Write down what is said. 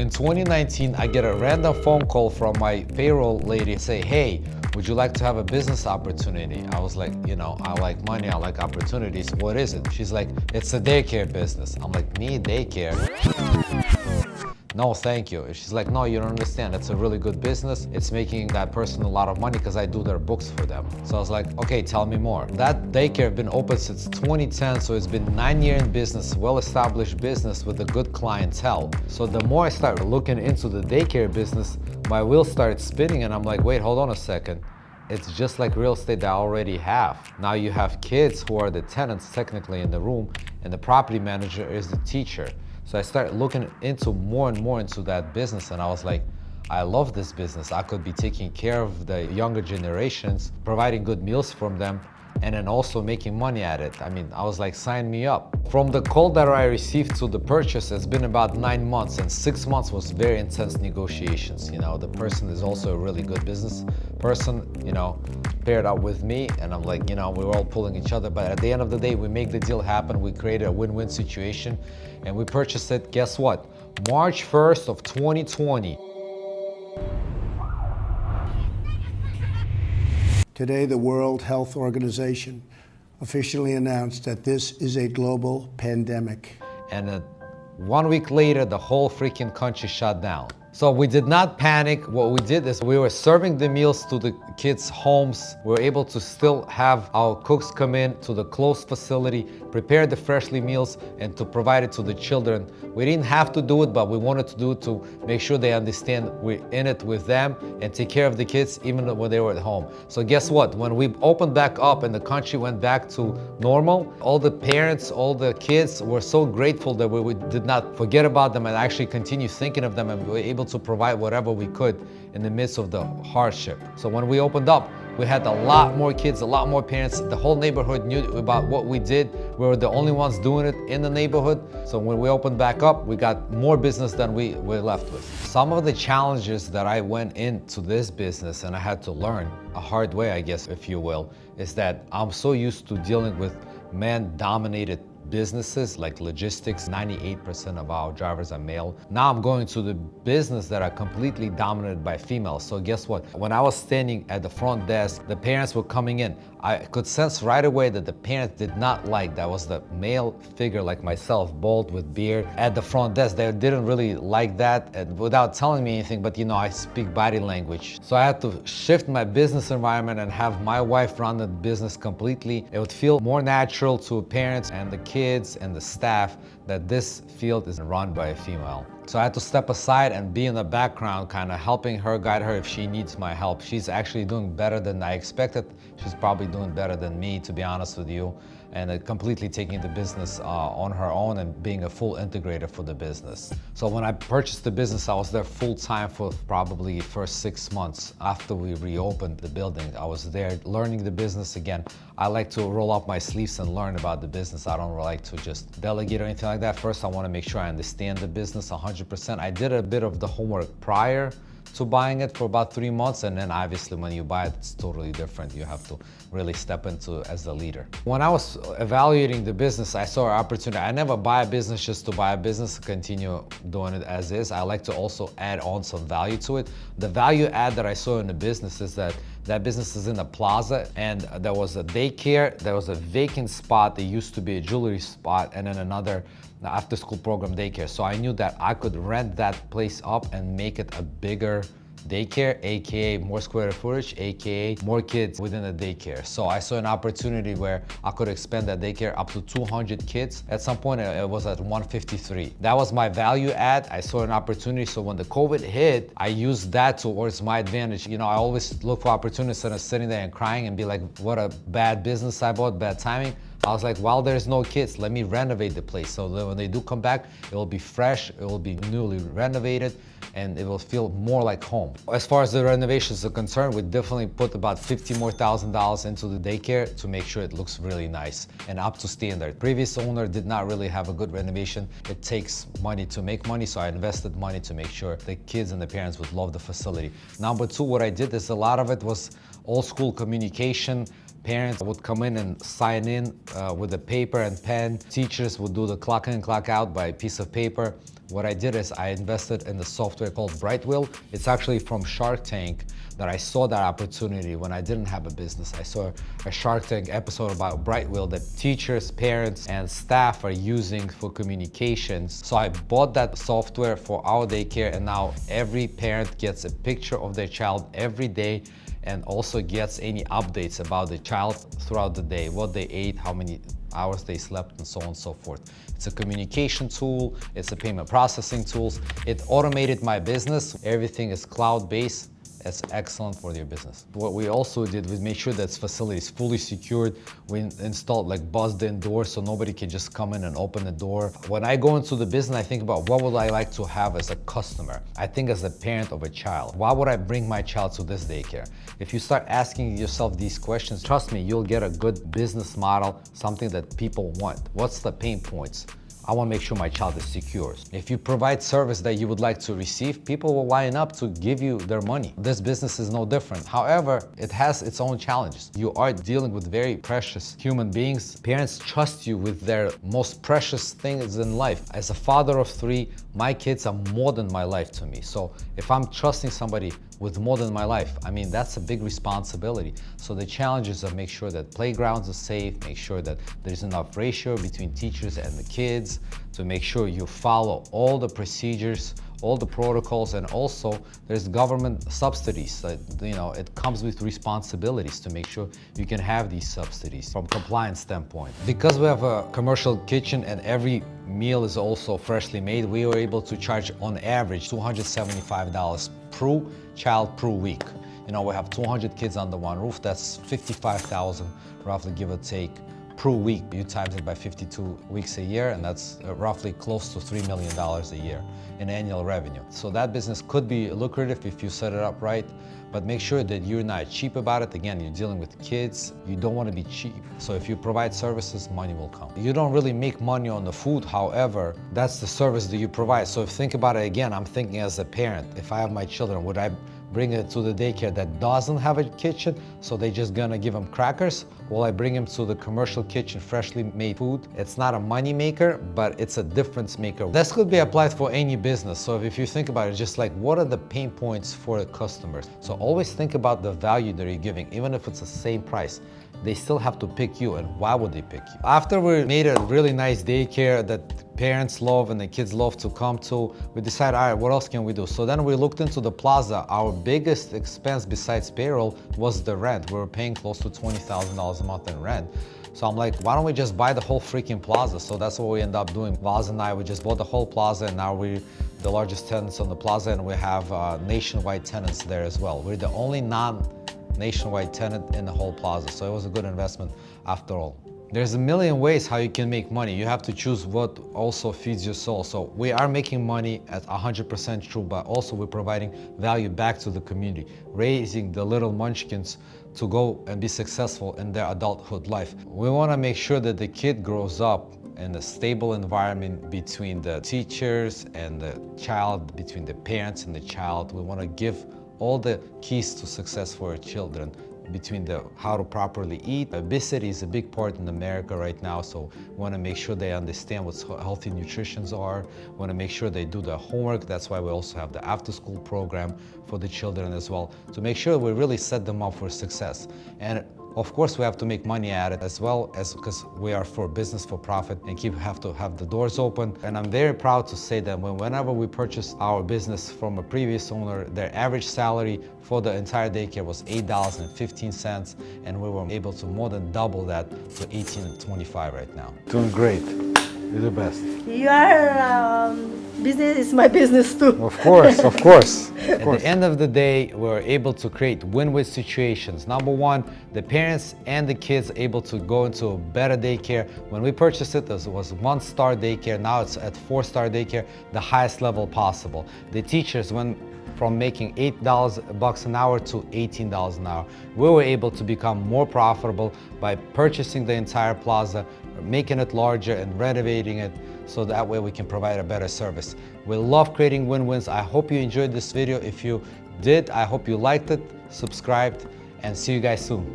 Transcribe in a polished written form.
In 2019, I get a random phone call from my payroll lady say, hey, would you like to have a business opportunity? I was like, I like money, I like opportunities. What is it? She's like, it's a daycare business. I'm like, me, daycare? No, thank you. She's like, no, you don't understand. It's a really good business. It's making that person a lot of money because I do their books for them. So I was like, okay, tell me more. That daycare has been open since 2010, so it's been 9 years in business, well-established business with a good clientele. So the more I start looking into the daycare business, my wheels started spinning and I'm like, wait, hold on a second. It's just like real estate that I already have. Now you have kids who are the tenants technically in the room, and the property manager is the teacher. So I started looking into more and more into that business, and I was like, I love this business. I could be taking care of the younger generations, providing good meals from them, and then also making money at it. I mean, I was like, sign me up. From the call that I received to the purchase, it's been about 9 months, and 6 months was very intense negotiations. The person is also a really good business person, paired up with me, and I'm like, we were all pulling each other, but at the end of the day, we make the deal happen. We created a win-win situation, and we purchased it, guess what? March 1st of 2020. Today, the World Health Organization officially announced that this is a global pandemic. And 1 week later, the whole freaking country shut down. So we did not panic. What we did is we were serving the meals to the kids' homes. We were able to still have our cooks come in to the closed facility, prepare the freshly meals, and to provide it to the children. We didn't have to do it, but we wanted to do it to make sure they understand we're in it with them and take care of the kids even when they were at home. So guess what? When we opened back up and the country went back to normal, all the parents, all the kids were so grateful that we did not forget about them and actually continue thinking of them, and we were able to provide whatever we could in the midst of the hardship. So when we opened up, we had a lot more kids, a lot more parents. The whole neighborhood knew about what we did. We were the only ones doing it in the neighborhood. So when we opened back up, we got more business than we were left with. Some of the challenges that I went into this business and I had to learn a hard way, I guess, if you will, is that I'm so used to dealing with man-dominated businesses like logistics. 98% of our drivers are male. Now I'm going to the business that are completely dominated by females. So guess what? When I was standing at the front desk, the parents were coming in. I could sense right away that the parents did not like that was the male figure like myself, bald with beard, at the front desk. They didn't really like that, and without telling me anything, but I speak body language. So I had to shift my business environment and have my wife run the business completely. It would feel more natural to parents and the kids and the staff that this field is run by a female. So I had to step aside and be in the background, kind of helping her, guide her if she needs my help. She's actually doing better than I expected. She's probably doing better than me, to be honest with you, and completely taking the business on her own and being a full integrator for the business. So when I purchased the business, I was there full time for probably the first 6 months after we reopened the building. I was there learning the business again. I like to roll up my sleeves and learn about the business. I don't like to just delegate or anything like that. First, I want to make sure I understand the business 100%. I did a bit of the homework prior to buying it for about 3 months, and then obviously when you buy it, it's totally different. You have to really step into as the leader. When I was evaluating the business, I saw an opportunity. I never buy a business just to buy a business, continue doing it as is. I like to also add on some value to it. The value add that I saw in the business is that business is in a plaza, and there was a daycare, there was a vacant spot. There used to be a jewelry spot, and then another after-school program daycare. So I knew that I could rent that place up and make it a bigger daycare, aka more square footage, aka more kids within the daycare. So I saw an opportunity where I could expand that daycare up to 200 kids. At some point it was at 153. That was my value add. I saw an opportunity, so when the COVID hit, I used that towards my advantage. I always look for opportunities instead of sitting there and crying and be like, what a bad business I bought, bad timing. I was like, while there's no kids, let me renovate the place so that when they do come back, it will be fresh, it will be newly renovated, and it will feel more like home. As far as the renovations are concerned, we definitely put about $50,000 more into the daycare to make sure it looks really nice and up to standard. Previous owner did not really have a good renovation. It takes money to make money, so I invested money to make sure the kids and the parents would love the facility. Number two, what I did is a lot of it was old school communication. Parents would come in and sign in with a paper and pen. Teachers would do the clock in, clock out by a piece of paper. What I did is I invested in the software called Brightwheel. It's actually from Shark Tank that I saw that opportunity when I didn't have a business. I saw a Shark Tank episode about Brightwheel that teachers, parents, and staff are using for communications. So I bought that software for our daycare, and now every parent gets a picture of their child every day and also gets any updates about the child throughout the day, what they ate, how many hours they slept, and so on and so forth. It's a communication tool, it's a payment processing tool. It automated my business. Everything is cloud-based. It's excellent for your business. What we also did was make sure that this facility is fully secured. We installed like buzzed-in doors so nobody can just come in and open the door. When I go into the business, I think about what would I like to have as a customer. I think as a parent of a child, why would I bring my child to this daycare? If you start asking yourself these questions, trust me, you'll get a good business model, something that people want. What's the pain points? I want to make sure my child is secure. If you provide service that you would like to receive, people will line up to give you their money. This business is no different. However, it has its own challenges. You are dealing with very precious human beings. Parents trust you with their most precious things in life. As a father of 3, my kids are more than my life to me. So if I'm trusting somebody with more than my life, I mean, that's a big responsibility. So the challenges are make sure that playgrounds are safe, make sure that there's enough ratio between teachers and the kids, to make sure you follow all the procedures, all the protocols, and also there's government subsidies. It comes with responsibilities to make sure you can have these subsidies from compliance standpoint. Because we have a commercial kitchen and every meal is also freshly made, we were able to charge on average $275 per child per week. We have 200 kids under one roof. That's $55,000, roughly, give or take, per week. You times it by 52 weeks a year, and that's roughly close to $3 million a year in annual revenue. So that business could be lucrative if you set it up right, but make sure that you're not cheap about it. Again, you're dealing with kids. You don't want to be cheap. So if you provide services, money will come. You don't really make money on the food. However, that's the service that you provide. So if think about it again, I'm thinking as a parent, if I have my children, would I bring it to the daycare that doesn't have a kitchen, so they just gonna give them crackers? Will I bring them to the commercial kitchen, freshly made food? It's not a money maker, but it's a difference maker. This could be applied for any business. So if you think about it, just like, what are the pain points for the customers? So always think about the value that you're giving, even if it's the same price. They still have to pick you, and why would they pick you? After we made a really nice daycare that parents love and the kids love to come to, we decided, all right, what else can we do? So then we looked into the Plaza. Our biggest expense besides payroll was the rent. We were paying close to $20,000 a month in rent. So I'm like, why don't we just buy the whole freaking Plaza? So that's what we end up doing. Vaz and I, we just bought the whole Plaza, and now we're the largest tenants on the Plaza, and we have nationwide tenants there as well. We're the only non-nationwide tenant in the whole Plaza. So it was a good investment after all. There's a million ways how you can make money. You have to choose what also feeds your soul. So we are making money at 100% true, but also we're providing value back to the community, raising the little munchkins to go and be successful in their adulthood life. We want to make sure that the kid grows up in a stable environment between the teachers and the child, between the parents and the child. We want to give all the keys to success for our children, between how to properly eat. Obesity is a big part in America right now, so we want to make sure they understand what healthy nutritions are. We want to make sure they do their homework. That's why we also have the after-school program for the children as well, to make sure we really set them up for success. And of course, we have to make money at it as well, as because we are for business, for profit, and have to have the doors open. And I'm very proud to say that whenever we purchased our business from a previous owner, their average salary for the entire daycare was $8.15, and we were able to more than double that to $18.25 right now. Doing great. You're the best. Your business is my business too. Of course, of course. At the end of the day, we're able to create win-win situations. Number one, the parents and the kids able to go into a better daycare. When we purchased it, it was 1-star daycare. Now it's at 4-star daycare, the highest level possible. The teachers went from making $8 an hour to $18 an hour. We were able to become more profitable by purchasing the entire plaza, making it larger and renovating it, so that way we can provide a better service. We love creating win-wins. I hope you enjoyed this video. If you did, I hope you liked it, subscribed, and see you guys soon.